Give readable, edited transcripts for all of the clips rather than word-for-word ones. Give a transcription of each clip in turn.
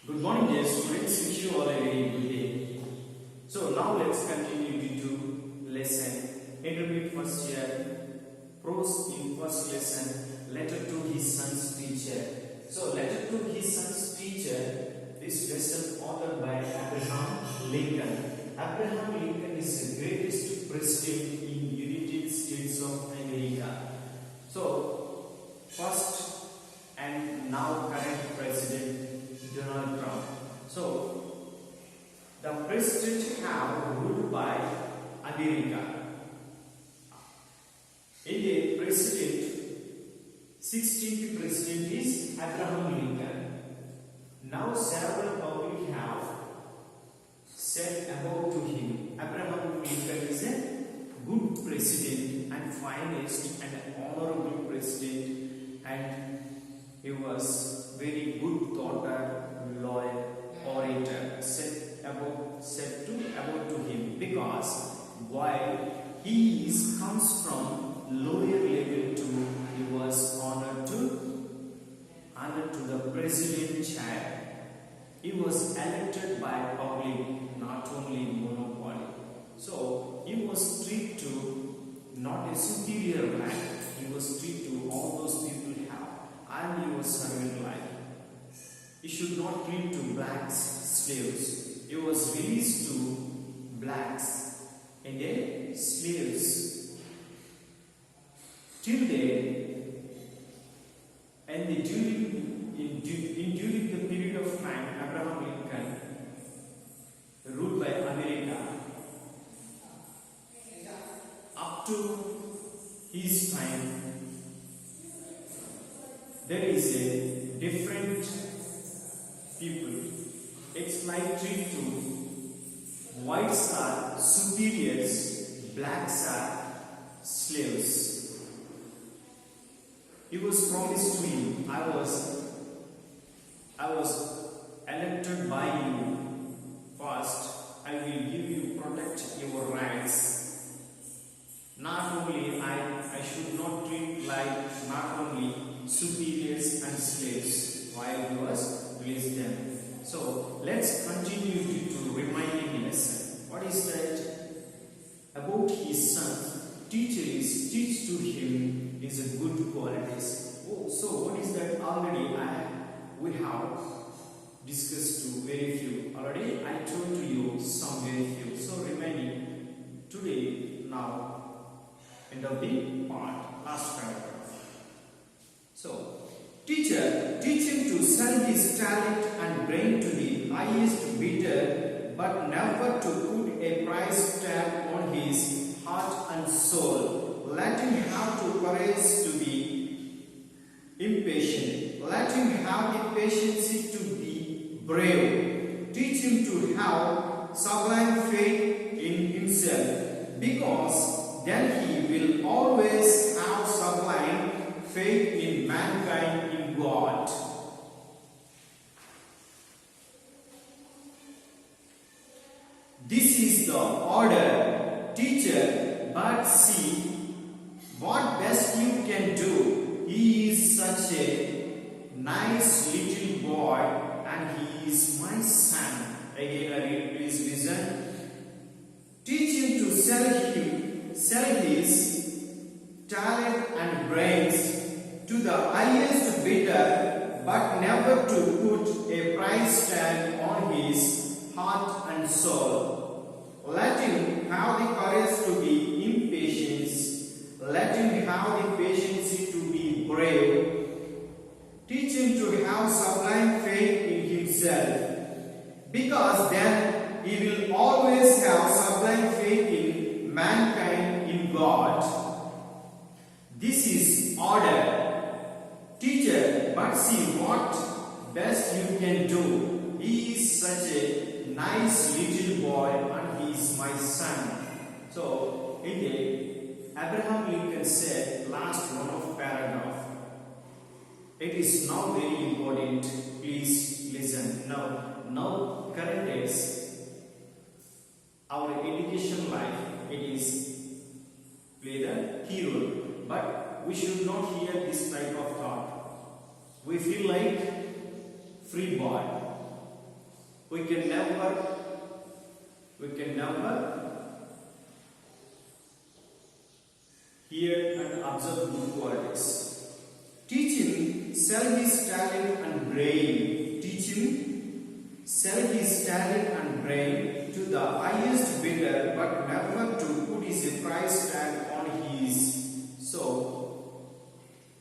Good morning, dear students. Wish you all a very good day. So now let's continue to do lesson. Intermediate first year. Prose in first lesson. Letter to his son's teacher. So letter to his son's teacher. This lesson authored by Abraham Lincoln. Abraham Lincoln is the greatest president in United States of America. So first and now current president Donald Trump. So the president have ruled by America. Indian president, 16th president is Abraham Lincoln. Now several public have said about to him. Abraham Lincoln is a good president and finest and honorable president, and he was very good thoughter, lawyer, orator. Said about to him, because while he comes from lower level to, he was honored to the president chair. He was elected by public, not only monopoly. So he was treated to not a superior rank. He was treated to all those people have, and he was servant life. He should not treat to blacks slaves. He was released to blacks and then slaves. Till then, and during the period of time, Abraham Lincoln ruled by America. Up to his time, there is a different people. It's like treat to whites are superiors, blacks are slaves. He was promised to him, I was elected by you. First, I will give you, protect your rights. Not only I should not treat like not only superiors and slaves while he was released them. So let's continue to reminding lesson. What is that? About his son. Teach to him is a good qualities. Oh, so what is that? Already we have discussed to very few. Already I told to you some very few. So remaining today now end of the part, last paragraph. So teacher, teach him to sell his talent and brain to the highest bidder, but never to put a price tag on his heart and soul. Let him have the courage to be impatient. Let him have the patience to be brave. Teach him to have sublime faith in himself, because then he will always have sublime faith in mankind, in God. This is the order, teacher, but see what best you can do. He is such a nice little boy, and he is my son. Again, I read, please listen. Teach him to sell his talent and brains to the highest bidder, but never to put a price tag on his heart and soul. Let him have the courage to be impatient. Let him have the patience to be brave. Teach him to have sublime faith in himself, because then he will always have sublime faith in mankind, in God. This is order, teacher, but see what best you can do. He is such a nice little boy, and he is my son. So, indeed, Abraham Lincoln said, last one of paragraph. It is now very important. Please listen. Now current days, our education life, it is play the key role. But we should not hear this type of thought. We feel like free boy. we can never hear and observe good qualities. Teach him sell his talent and brain. Teach him sell his talent and brain to the highest bidder, but never to put his price tag on his. So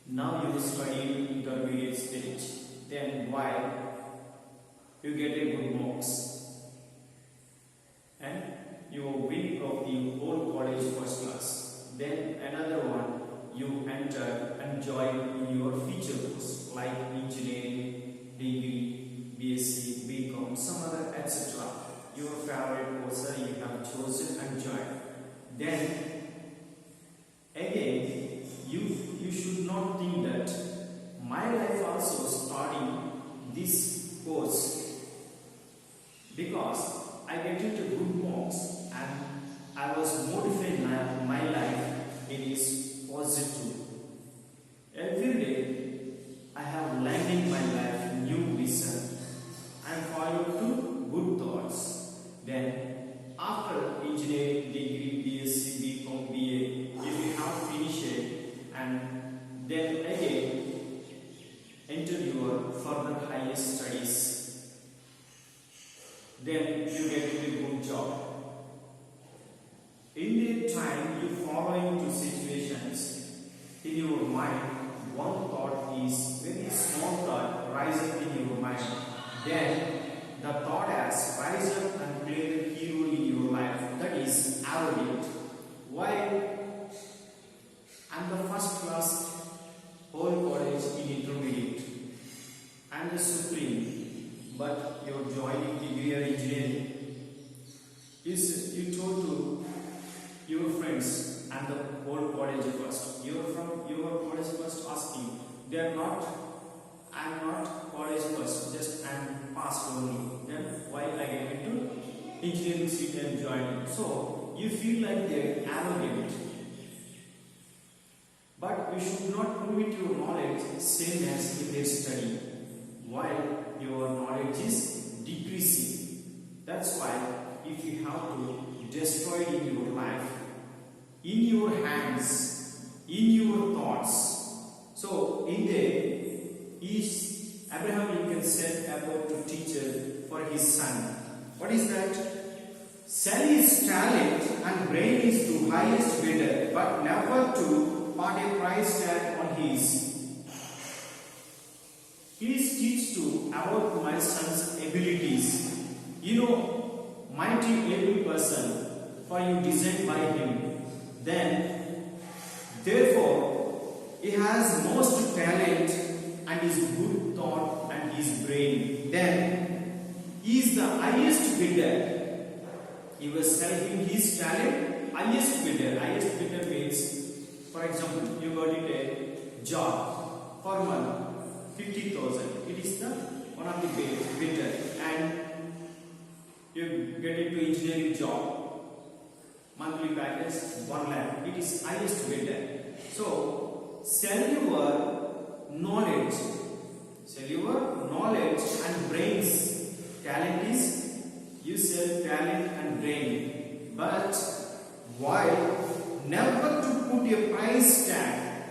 now you study intermediate stage. Then why you get a good marks and you win of the whole college first class. Then another one, you enter and join in your future course like engineering, degree, BSc, BCom, some other etc. Your favorite course you have chosen and joined. Then again, you should not think that my life also starting this course because I get into good marks and I was modified my life. It is positive. Every day I have learning my life new vision and follow to good thoughts. Then after engineering, degree, BSc, BCom, BA, if you have finished it and then again enter your further higher studies, then you get a good job. In the time you follow into situations in your mind, one thought is very small thought rising in your mind. Then the thought has rise up and play the hero in your life. That is arrogant. Why? I'm the first class whole college in intermediate. I'm the supreme, but you're joining degree or engineering. You told to your friends and the whole college first. You are from your college first asking. They are not. I am not college first. Just I am passed only. Then why I get into engineering seat and joining? So you feel like they are arrogant. But you should not prove it your knowledge same as in their study. While your knowledge is decreasing. That's why if you have to destroy it in your life, in your hands, in your thoughts. So in there, Abraham Lincoln said about the teacher for his son. What is that? Sell his talent and brain is to highest bidder, but never to put a price tag on his. Please teach to about my son's abilities. You know, mighty able person for you designed by him. Then, therefore, he has most talent and his good thought and his brain. Then, he is the highest bidder. He was selling his talent, highest bidder. Highest bidder means, for example, you got it a job for month. 50,000. It is the one of the bidder, and you get into engineering job. Monthly package 1 lakh. It is highest bidder. So sell your knowledge. Sell your knowledge and brains. Talent is you sell talent and brain. But while never to put a price tag.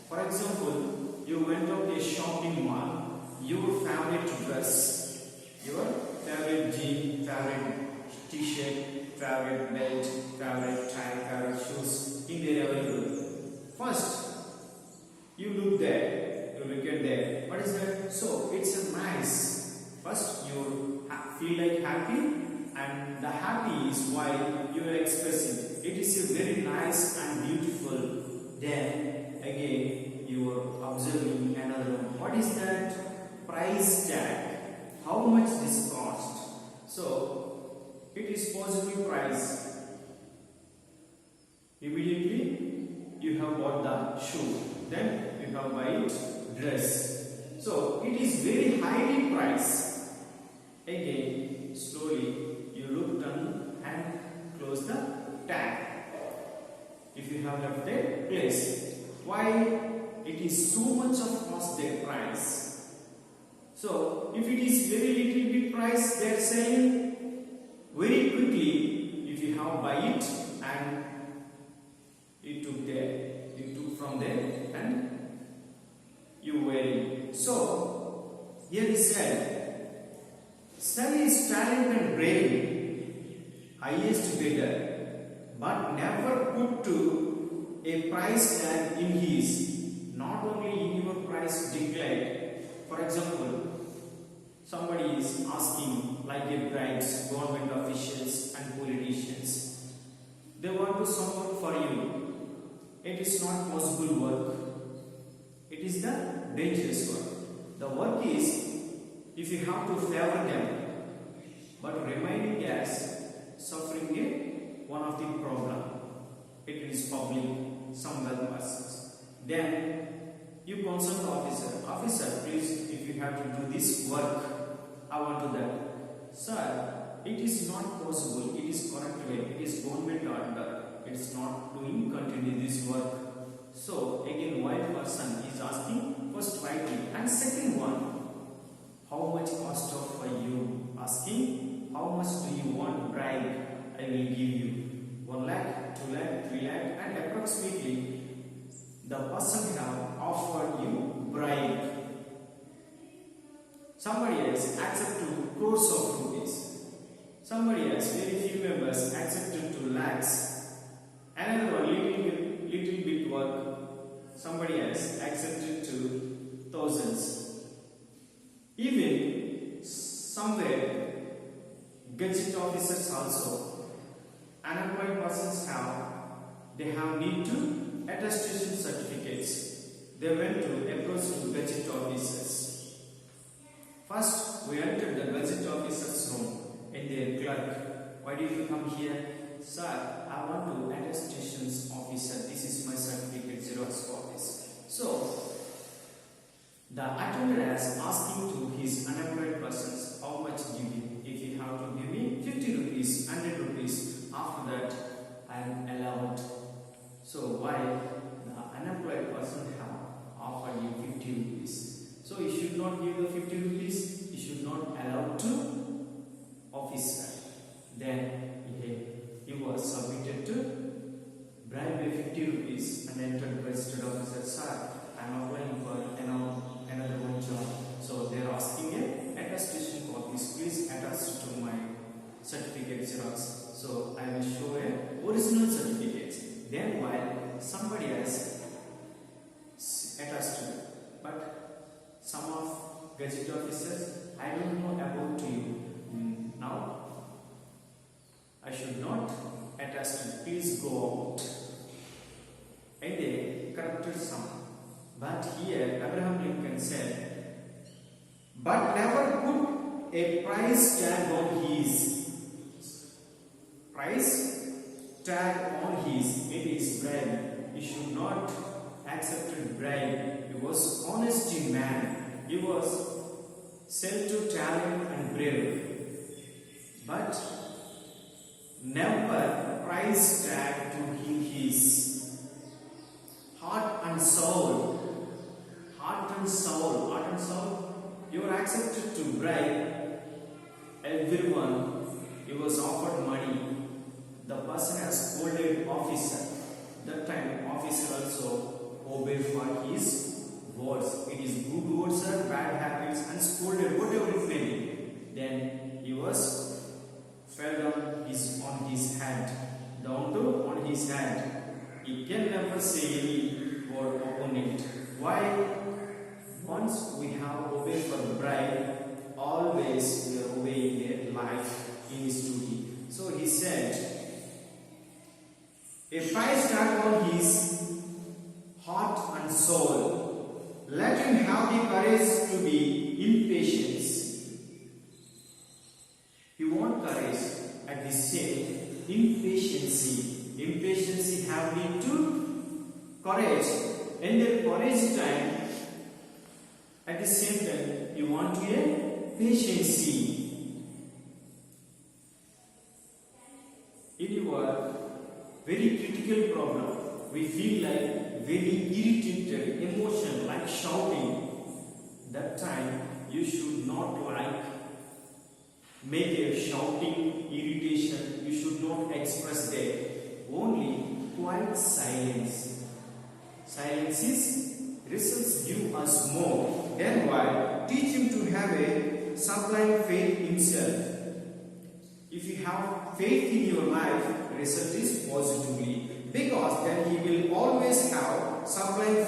For example, you went out a shopping mall, your favorite dress, your favorite jean, favorite t-shirt, favorite belt, favorite tie, favorite shoes, in there available. First, you look there, you look at there. What is that? So, it's a nice. First, you feel like happy, and the happy is why you are expressing. It is a very nice and beautiful. Then, again, you are observing another one. What is that? Price tag. How much this cost? So it is possible price. Immediately you have bought the shoe. Then you have buy dress. So it is very highly priced. Again, slowly you look down and close the tag. If you have left the place. Why? It is so much of cost their price. So if it is very little bit price they are selling, very quickly if you have buy it and you took from there and you wear it. So here he said, study is talent and brain, highest bidder, but never put to a price tag in his, not only in your price declared. For example, somebody is asking, like a bribes, government officials and politicians. They want to support for you. It is not possible work. It is the dangerous work. The work is if you have to favor them, but remaining as suffering one of the problem. It is public, some well persons. Then you consult the officer. Officer, please, if you have to do this work, I want to that. Sir, it is not possible. It is correct way. It is government order. It is not doing continue this work. So again, white person is asking first writing, and second one, how much cost of for you? Asking how much do you want bribe? I will give you 1 lakh, 2 lakh, 3 lakh, and approximately the person have offered you bribe. Somebody else accepted crores of rupees. Somebody else, very few members, accepted 2 lakhs. Another one, little bit work. Somebody else accepted to thousands. Even somewhere, gadget officers also, unemployed persons they have need to attestation certificates. They went to approach to gadget officers. First, we entered the gadget officer's room and their clerk. Why did you come here? Sir, I want to attestations officer. This is my certificate Xerox copies. So, the attendant is asking to his unemployed persons how much give you. If you have to give me 50 rupees, 100 rupees, after that I am allowed. So why the unemployed person have offered you 50 rupees? So you should not give the 50 rupees. You should not allow to officer. Then he was submitted to bribe 50 rupees and entered registered officer. Sir, I am applying for another one job. So they are asking a attestation copies. Please attach to my certificate Xerox. So I will show a original certificate. Then while somebody else attached to it. But some of gadget officers, I don't know about you. Now I should not attach to it. Please go out. And they corrupted some. But here Abraham Lincoln said, but never put a price tag on his. Price tag on his. Maybe it's bribe. He should not accept bribe. He was honesty man. He was self to talent and brave. But never price tag to his. Heart and soul. Heart and soul. Heart and soul. You are accepted to bribe everyone. He was offered money. The person has scolded officer. That time officer also obeyed for his words. It is good words or bad habits and scolded whatever it may be. Then he was fell down on his hand. Down to on his hand. He can never say any word upon it. Why? Once we have obeyed for the bribe, always we are obeying their life in his duty. So he said, a price tag on his heart and soul. Let him have the courage to be impatient. You want courage at the same impatience. Impatience have need to courage. And the courage time at the same time you want to a patience. In your very critical problem, we feel like very irritated, emotion like shouting. That time you should not make a shouting irritation. You should not express that. Only quiet silence. Silence is results give us more. Then while teach him to have a sublime faith in himself. If you have faith in your life, result is positively, because then he will always have sublime